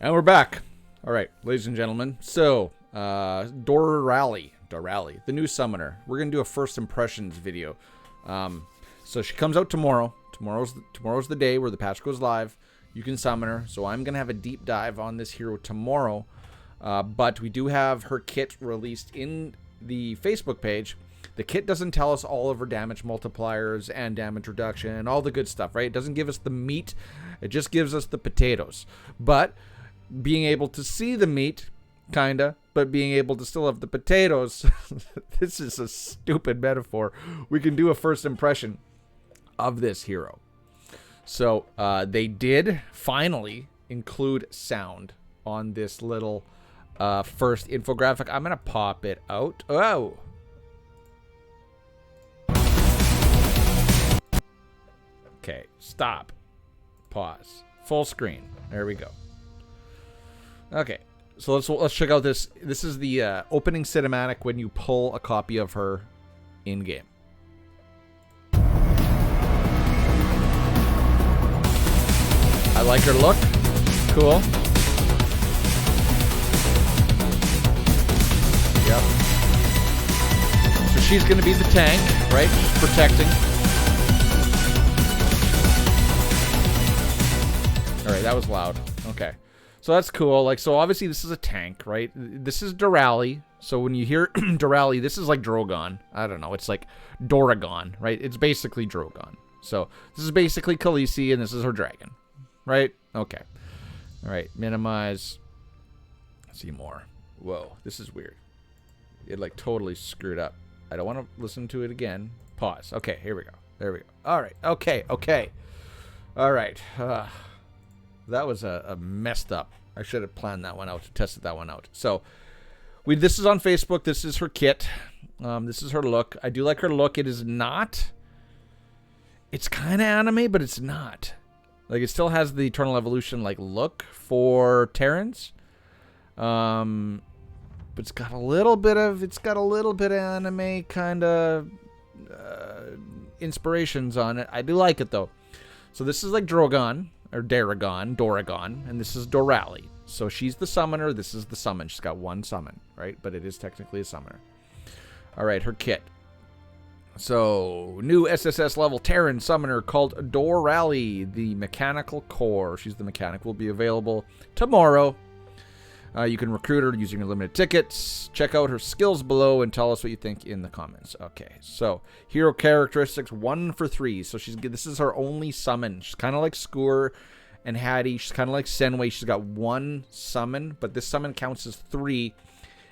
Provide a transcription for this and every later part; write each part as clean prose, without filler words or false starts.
And we're back. All right, ladies and gentlemen. So, Dorally, the new summoner. We're going to do a first impressions video. So she comes out tomorrow. Tomorrow's the day where the patch goes live. You can summon her. So I'm going to have a deep dive on this hero tomorrow. But we do have her kit released in the Facebook page. The kit doesn't tell us all of her damage multipliers and damage reduction and all the good stuff, right? It doesn't give us the meat. It just gives us the potatoes. But being able to see the meat, kinda, but being able to still have the potatoes, this is a stupid metaphor. We can do a first impression of this hero. So they did finally include sound on this little first infographic. I'm gonna pop it out. Oh. Okay, stop. Pause. Full screen. There we go. Okay, so let's check out this. This is the opening cinematic when you pull a copy of her in-game. I like her look. Cool. Yep. So she's going to be the tank, right? She's protecting. All right, that was loud. Okay. So that's cool. Like, so obviously this is a tank, right? This is Dorally. So when you hear Dorally, this is like Drogon. I don't know. It's like Doragon, right? It's basically Drogon. So this is basically Khaleesi, and this is her dragon, right? Okay. All right. Minimize. See more. Whoa, this is weird. It like totally screwed up. I don't want to listen to it again. Pause. Okay, here we go. There we go. All right. Okay. All right. That was a messed up. I should have planned that one out, tested that one out. So, this is on Facebook. This is her kit. This is her look. I do like her look. It is not. It's kind of anime, but it's not. Like, it still has the Eternal Evolution like look for Terrans. But it's got a little bit of anime kind of inspirations on it. I do like it though. So this is like Drogon. Or Doragon, and this is Dorally. So she's the summoner, this is the summon. She's got one summon, right? But it is technically a summoner. All right, her kit. So, new SSS level Terran summoner called Dorally, the mechanical core. She's the mechanic, will be available tomorrow. You can recruit her using your limited tickets. Check out her skills below and tell us what you think in the comments. Okay, so hero characteristics 1 for 3. So this is her only summon. She's kind of like Skur and Hattie. She's kind of like Senway. She's got 1 summon, but this summon counts as 3.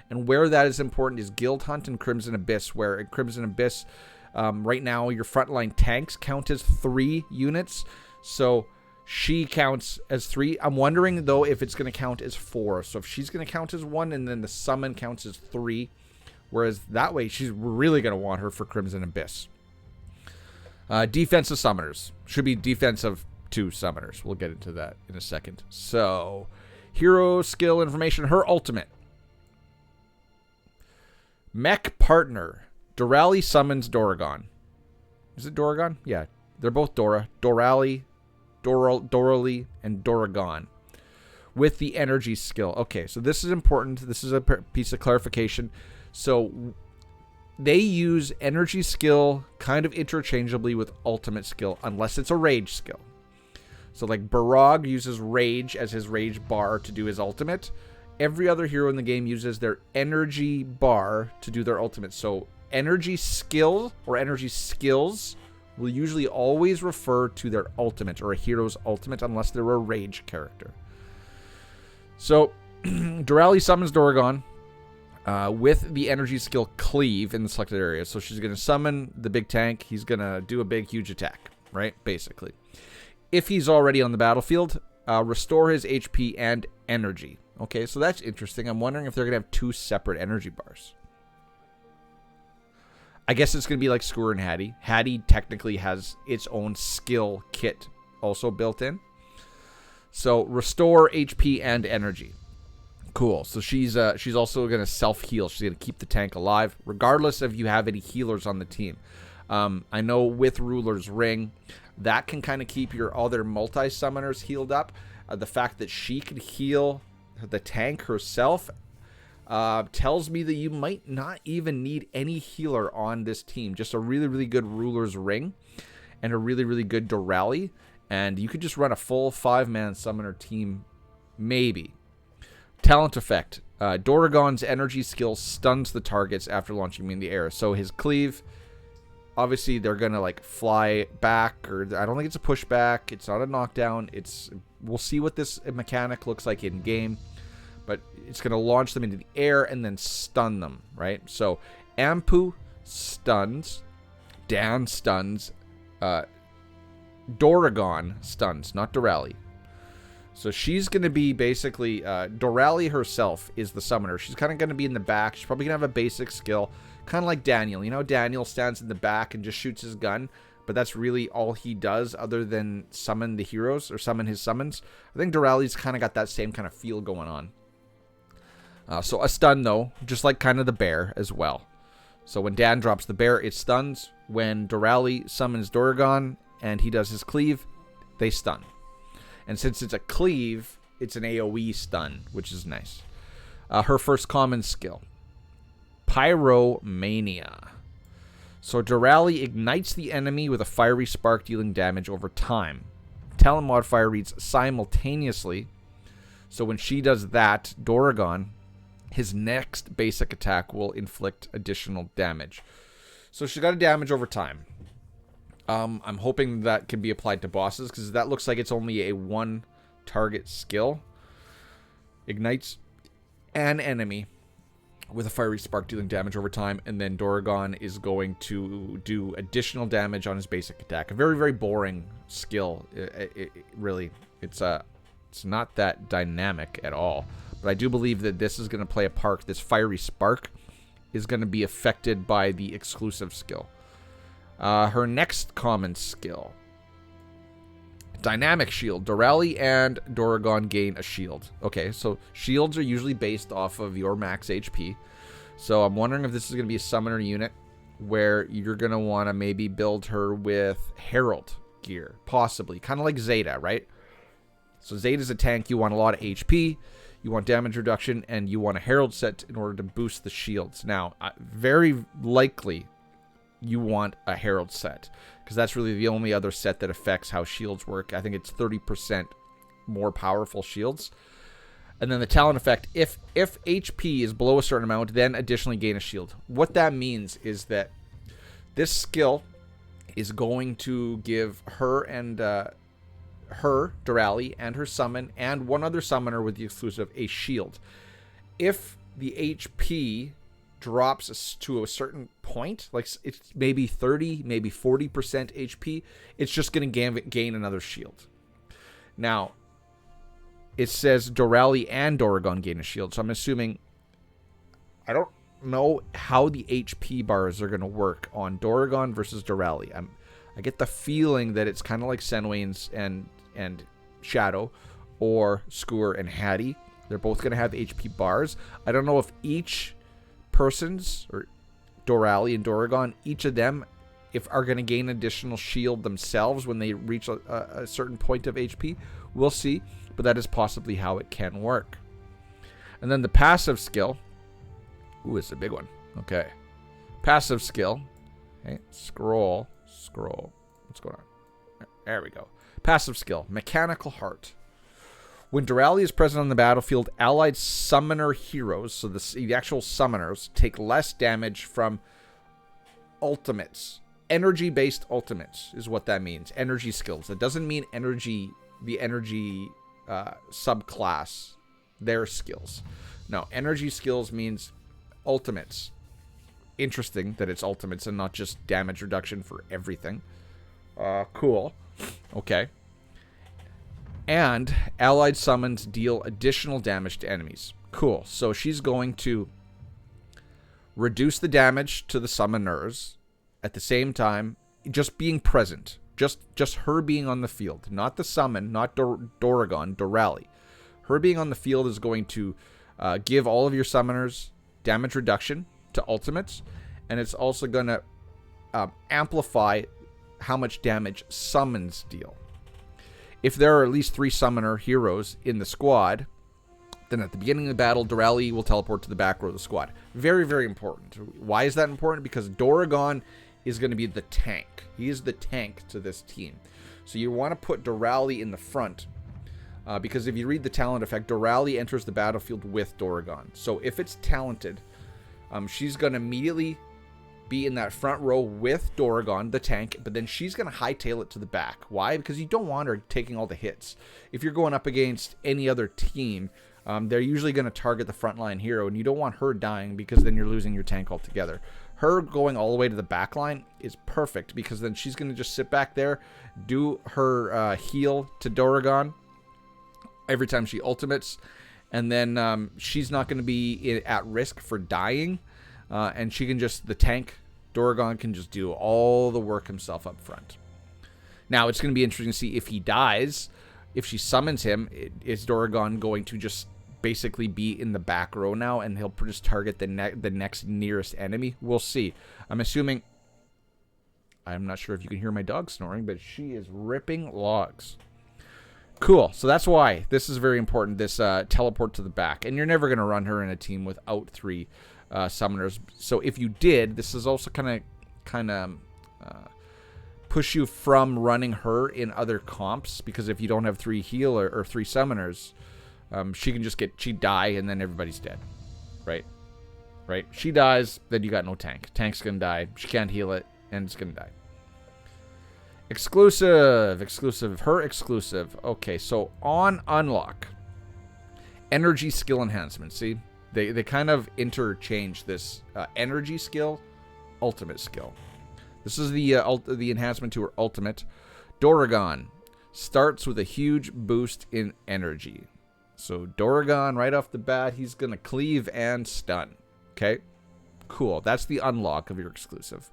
And where that is important is Guild Hunt and Crimson Abyss, where in Crimson Abyss, right now your frontline tanks count as 3 units. So she counts as 3. I'm wondering, though, if it's going to count as 4. So if she's going to count as 1 and then the summon counts as 3, whereas that way she's really going to want her for Crimson Abyss. Defensive summoners. Should be defensive 2 summoners. We'll get into that in a second. So, hero skill information. Her ultimate. Mech partner. Dorally summons Doragon. Is it Doragon? Yeah. They're both Dora. Dorally, and Doragon with the energy skill. Okay, so this is important. This is a piece of clarification. So they use energy skill kind of interchangeably with ultimate skill, unless it's a rage skill. So like Barog uses rage as his rage bar to do his ultimate. Every other hero in the game uses their energy bar to do their ultimate. So energy skill or energy skills will usually always refer to their ultimate or a hero's ultimate unless they're a rage character. So, Dorally summons Doragon with the energy skill Cleave in the selected area. So she's going to summon the big tank. He's going to do a big, huge attack, right? Basically. If he's already on the battlefield, restore his HP and energy. Okay, so that's interesting. I'm wondering if they're going to have 2 separate energy bars. I guess it's going to be like Skur and Hattie. Hattie technically has its own skill kit also built in. So restore HP and energy. Cool. So she's also going to self-heal. She's going to keep the tank alive, regardless if you have any healers on the team. I know with Ruler's Ring, that can kind of keep your other multi-summoners healed up. The fact that she can heal the tank herself tells me that you might not even need any healer on this team. Just a really, really good Ruler's Ring and a really, really good Dorally. And you could just run a full 5-man summoner team, maybe. Talent effect. Doragon's energy skill stuns the targets after launching him in the air. So his cleave, obviously they're going to like fly back, or I don't think it's a pushback. It's not a knockdown. We'll see what this mechanic looks like in game, but it's going to launch them into the air and then stun them, right? So Ampu stuns, Dan stuns, Doragon stuns, not Dorally. So she's going to be basically, Dorally herself is the summoner. She's kind of going to be in the back. She's probably going to have a basic skill, kind of like Daniel. You know, Daniel stands in the back and just shoots his gun, but that's really all he does other than summon the heroes or summon his summons. I think Dorally's kind of got that same kind of feel going on. So a stun, though, just like kind of the bear as well. So when Dan drops the bear, it stuns. When Dorally summons Doragon and he does his cleave, they stun. And since it's a cleave, it's an AoE stun, which is nice. Her first common skill, Pyromania. So Dorally ignites the enemy with a fiery spark, dealing damage over time. Talent modifier reads simultaneously. So when she does that, Doragon, his next basic attack will inflict additional damage. So she's got a damage over time. I'm hoping that can be applied to bosses, because that looks like it's only a one target skill. Ignites an enemy with a fiery spark, dealing damage over time, and then Doragon is going to do additional damage on his basic attack. A very, very boring skill. Really, it's not that dynamic at all. But I do believe that this is going to play a part. This fiery spark is going to be affected by the exclusive skill. Her next common skill, Dynamic Shield. Dorally and Doragon gain a shield. Okay, so shields are usually based off of your max HP. So I'm wondering if this is going to be a summoner unit where you're going to want to maybe build her with Herald gear, possibly. Kind of like Zeta, right? So Zeta's a tank. You want a lot of HP, you want damage reduction, and you want a Herald set in order to boost the shields. Now, very likely you want a Herald set, because that's really the only other set that affects how shields work. I think it's 30% more powerful shields. And then the talent effect, if HP is below a certain amount, then additionally gain a shield. What that means is that this skill is going to give her and Dorally, and her summon, and one other summoner with the exclusive, a shield. If the HP drops to a certain point, like it's maybe 30, maybe 40% HP, it's just going to gain another shield. Now, it says Dorally and Doragon gain a shield, so I'm assuming, I don't know how the HP bars are going to work on Doragon versus Dorally. I get the feeling that it's kind of like Senwain's and Shadow, or Skewer and Hattie. They're both going to have HP bars. I don't know if each person's, or Dorally and Doragon, each of them are going to gain additional shield themselves when they reach a certain point of HP. We'll see, but that is possibly how it can work. And then the passive skill. Ooh, it's a big one. Okay. Passive skill. Okay. Scroll. What's going on? There we go. Passive skill. Mechanical Heart. When Dorally is present on the battlefield, allied summoner heroes, so the actual summoners, take less damage from ultimates. Energy-based ultimates is what that means. Energy skills. That doesn't mean the energy subclass, their skills. No, energy skills means ultimates. Interesting that it's ultimates and not just damage reduction for everything. Cool. Okay. And allied summons deal additional damage to enemies. Cool. So she's going to reduce the damage to the summoners at the same time, just being present. Just her being on the field. Not the summon, not Doragon, Dorally. Her being on the field is going to give all of your summoners damage reduction to ultimates. And it's also going to amplify how much damage summons deal. If there are at least 3 summoner heroes in the squad, then at the beginning of the battle, Dorally will teleport to the back row of the squad. Very, very important. Why is that important? Because Dorally is going to be the tank. He is the tank to this team. So you want to put Dorally in the front. Because if you read the talent effect, Dorally enters the battlefield with Dorally. So if it's talented, she's going to immediately be in that front row with Dorally, the tank, but then she's going to hightail it to the back. Why? Because you don't want her taking all the hits. If you're going up against any other team, they're usually going to target the frontline hero, and you don't want her dying because then you're losing your tank altogether. Her going all the way to the back line is perfect because then she's going to just sit back there, do her heal to Dorally every time she ultimates, and then she's not going to be at risk for dying, and she can just, the tank, Dorally can just do all the work himself up front. Now, it's going to be interesting to see if he dies. If she summons him, is Dorally going to just basically be in the back row now, and he'll just target the next nearest enemy? We'll see. I'm assuming... I'm not sure if you can hear my dog snoring, but she is ripping logs. Cool. So that's why this is very important, this teleport to the back. And you're never going to run her in a team without 3 summoners. So if you did, this is also kind of push you from running her in other comps, because if you don't have 3 healer or 3 summoners, she can just she die and then everybody's dead, right? She dies, then you got no tank. Tank's gonna die. She can't heal it, and it's gonna die. Exclusive. Her exclusive. Okay, so on unlock, energy skill enhancement. See, they kind of interchange this energy skill, ultimate skill. This is the enhancement to her ultimate. Dorally starts with a huge boost in energy. So Dorally, right off the bat, he's going to cleave and stun. Okay? Cool. That's the unlock of your exclusive.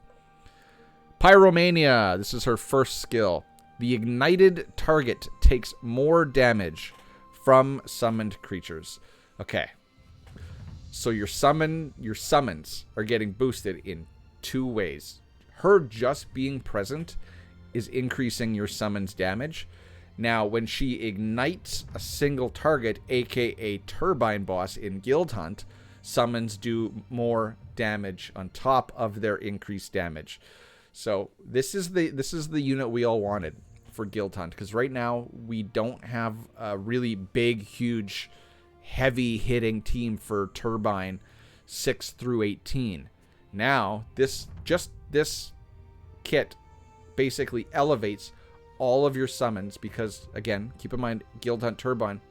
Pyromania. This is her first skill. The ignited target takes more damage from summoned creatures. Okay. So your summons are getting boosted in 2 ways. Her just being present is increasing your summon's damage. Now, when she ignites a single target, aka Turbine Boss in Guild Hunt, summons do more damage on top of their increased damage. So this is the unit we all wanted for Guild Hunt, because right now we don't have a really big, huge, heavy hitting team for Turbine 6 through 18. Now, this kit basically elevates all of your summons, because, again, keep in mind, Guild Hunt Turbine,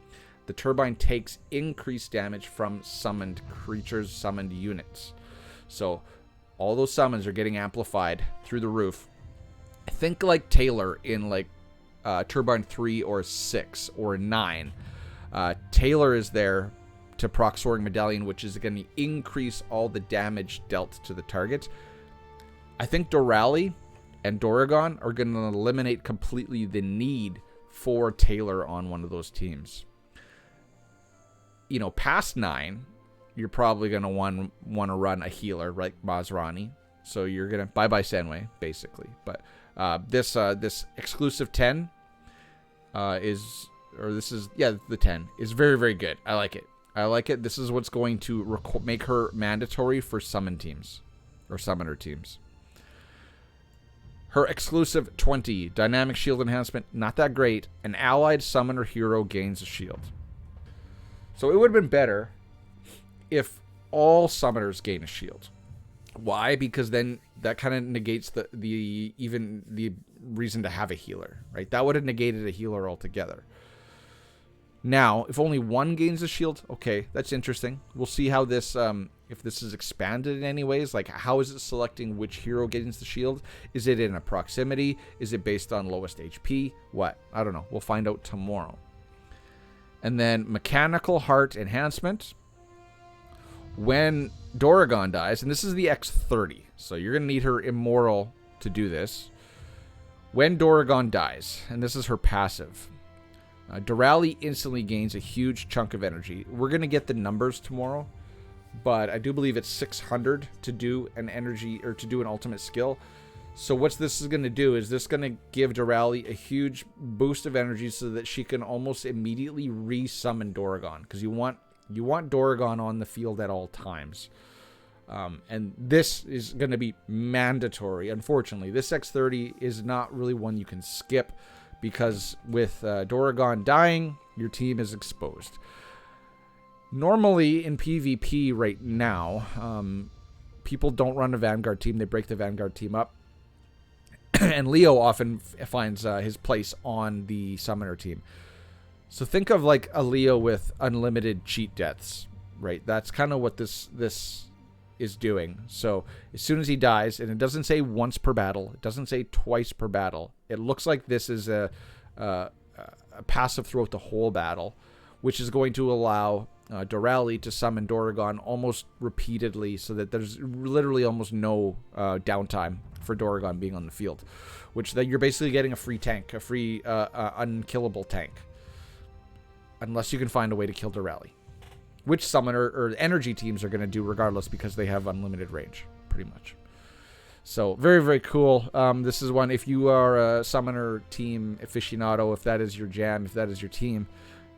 the Turbine takes increased damage from summoned creatures, summoned units. So all those summons are getting amplified through the roof. I think like Taylor in like Turbine 3 or 6 or 9. Taylor is there to proc Soaring Medallion, which is going to increase all the damage dealt to the target. I think Dorally and Dorally are going to eliminate completely the need for Taylor on one of those teams. You know, past 9, you're probably going to want to run a healer, like Masrani. So you're going to bye-bye Senway, basically. But this exclusive 10 the 10 is very, very good. I like it. This is what's going to make her mandatory for summon teams or summoner teams. Her exclusive 20, dynamic shield enhancement, not that great. An allied summoner hero gains a shield. So it would have been better if all summoners gain a shield. Why? Because then that kind of negates the reason to have a healer, right? That would have negated a healer altogether. Now, if only one gains a shield, okay, that's interesting. We'll see how this, if this is expanded in any ways. Like, how is it selecting which hero gains the shield? Is it in a proximity? Is it based on lowest HP? What? I don't know. We'll find out tomorrow. And then Mechanical Heart Enhancement. When Dorally dies, and this is the X30, so you're going to need her Immoral to do this. When Dorally dies, and this is her passive, Dorally instantly gains a huge chunk of energy. We're going to get the numbers tomorrow, but I do believe it's 600 to do an energy, or to do an ultimate skill. So what this is going to do is this going to give Dorally a huge boost of energy so that she can almost immediately re-summon Doraghan, because you want Doraghan on the field at all times. And this is going to be mandatory. Unfortunately, this X30 is not really one you can skip, because with Doraghan dying, your team is exposed. Normally in PvP right now, people don't run a Vanguard team. They break the Vanguard team up. And Leo often finds his place on the Summoner team. So think of like a Leo with unlimited cheat deaths, right? That's kind of what this is doing. So as soon as he dies, and it doesn't say once per battle, it doesn't say twice per battle. It looks like this is a passive throughout the whole battle, which is going to allow Dorally to summon Doraghan almost repeatedly, so that there's literally almost no downtime for Doraghan being on the field, which then you're basically getting a free tank, a free unkillable tank, unless you can find a way to kill Dorally, which summoner or energy teams are going to do regardless, because they have unlimited range, pretty much. So very, very cool. This is one, if you are a summoner team aficionado, if that is your jam, if that is your team,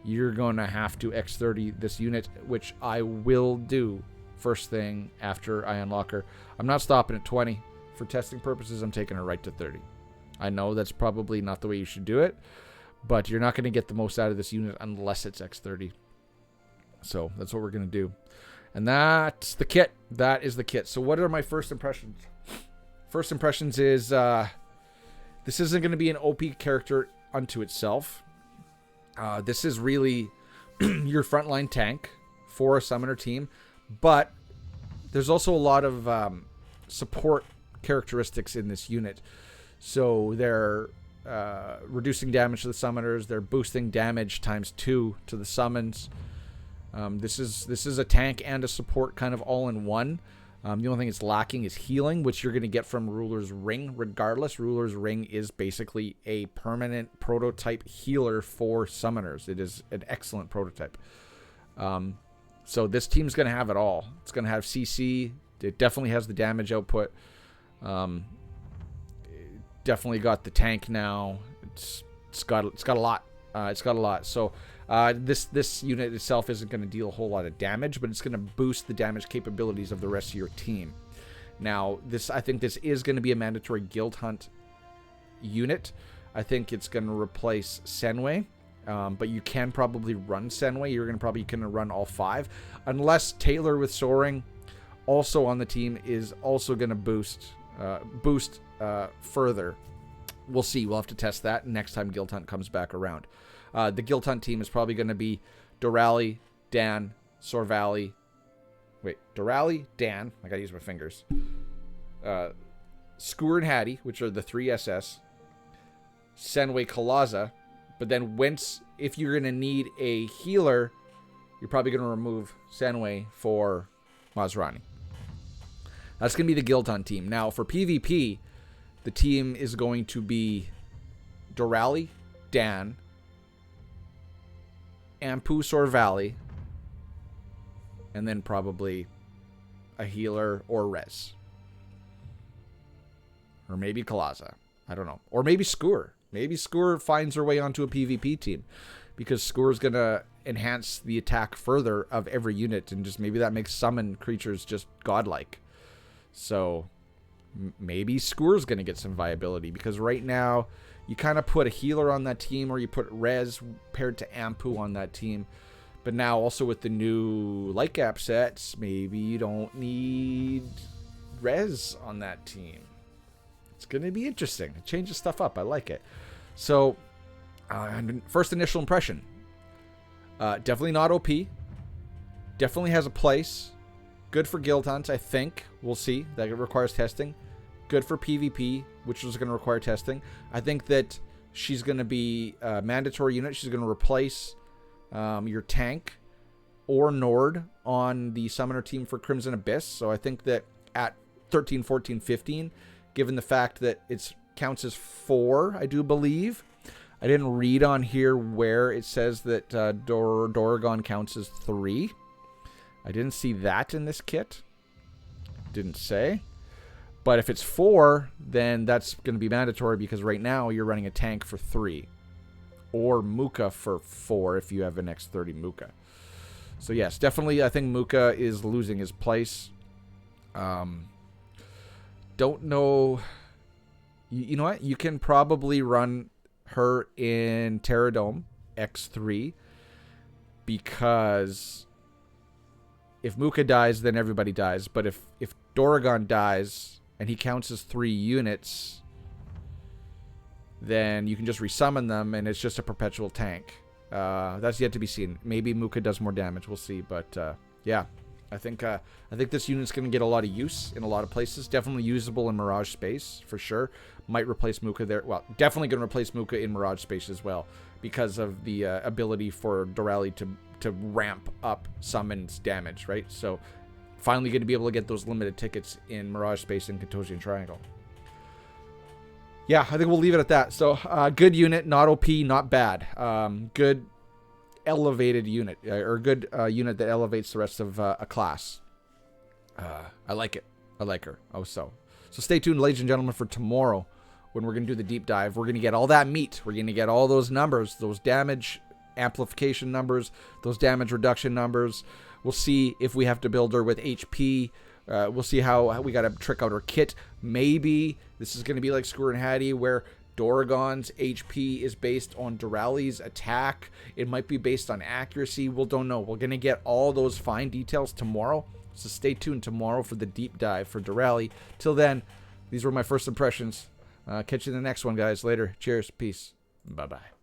you're going to have to X30 this unit, which I will do first thing after I unlock her. I'm not stopping at 20. For testing purposes, I'm taking her right to 30. I know that's probably not the way you should do it, but you're not going to get the most out of this unit unless it's X30. So that's what we're going to do. And that's the kit. That is the kit. So what are my first impressions? First impressions is this isn't going to be an OP character unto itself. This is really your frontline tank for a summoner team, but there's also a lot of support characteristics in this unit. So they're reducing damage to the summoners. They're boosting damage ×2 to the summons. This is a tank and a support kind of all in one. The only thing it's lacking is healing, which you're going to get from Ruler's Ring regardless. Ruler's Ring is basically a permanent prototype healer for summoners. It is an excellent prototype. So this team's going to have it all. It's going to have CC. It definitely has the damage output. Definitely got the tank now. It's got a lot. It's got a lot. So this unit itself isn't going to deal a whole lot of damage, but it's going to boost the damage capabilities of the rest of your team. Now, I think this is going to be a mandatory guild hunt unit. I think it's going to replace Senway, but you can probably run Senway. You're probably going to run all 5, unless Taylor with Soaring, also on the team, is also going to boost further. We'll see. We'll have to test that next time Guild Hunt comes back around. The Guild Hunt team is probably going to be Dorally, Dan, Sorvally. Wait, Dorally, Dan. I got to use my fingers. Skewer and Hattie, which are the 3 SS. Senway, Kalaza. But then if you're going to need a healer, you're probably going to remove Senway for Masrani. That's going to be the Guild Hunt team. Now, for PvP, the team is going to be Dorally, Dan, Ampu, Sorvally, and then probably a healer or Res. Or maybe Kalaza. I don't know. Or maybe Skewer. Maybe Skewer finds her way onto a PvP team, because Skewer's going to enhance the attack further of every unit, and just maybe that makes summon creatures just godlike. So maybe Skewer's going to get some viability, because right now you kind of put a healer on that team, or you put Res paired to Ampu on that team. But now also with the new light gap sets, maybe you don't need Res on that team. It's going to be interesting. It changes stuff up. I like it. So first initial impression, definitely not OP. Definitely has a place. Good for guild hunts, I think. We'll see. That requires testing. Good for PvP, which is going to require testing. I think that she's going to be a mandatory unit. She's going to replace your tank or Nord on the summoner team for Crimson Abyss. So I think that at 13, 14, 15, given the fact that it counts as 4, I do believe. I didn't read on here where it says that Doraghan counts as 3. I didn't see that in this kit. Didn't say. But if it's 4, then that's going to be mandatory because right now you're running a tank for 3. Or Muka for 4 if you have an X30 Muka. So yes, definitely I think Muka is losing his place. Don't know. You know what? You can probably run her in Terradome X3 because if Muka dies, then everybody dies. But if Doragon dies and he counts as 3 units, then you can just resummon them and it's just a perpetual tank. That's yet to be seen. Maybe Muka does more damage. We'll see. But yeah, I think this unit's going to get a lot of use in a lot of places. Definitely usable in Mirage space for sure. Might replace Muka there. Well, definitely going to replace Muka in Mirage space as well because of the ability for Dorally to ramp up summons damage, right? So finally going to be able to get those limited tickets in Mirage space and Cantosian Triangle. Yeah, I think we'll leave it at that. So, good unit, not OP, not bad. Good elevated unit, or good unit that elevates the rest of a class. I like it. I like her. Oh, so stay tuned, ladies and gentlemen, for tomorrow when we're going to do the deep dive. We're going to get all that meat. We're going to get all those numbers, those damage amplification numbers, those damage reduction numbers. We'll see if we have to build her with HP. We'll see how we got to trick out her kit. Maybe this is going to be like Skewer and Hattie, where Doragon's HP is based on Dorally's attack. It might be based on accuracy. We don't know. We're going to get all those fine details tomorrow. So stay tuned tomorrow for the deep dive for Dorally. Till then, these were my first impressions. Catch you in the next one, guys. Later. Cheers. Peace. Bye-bye.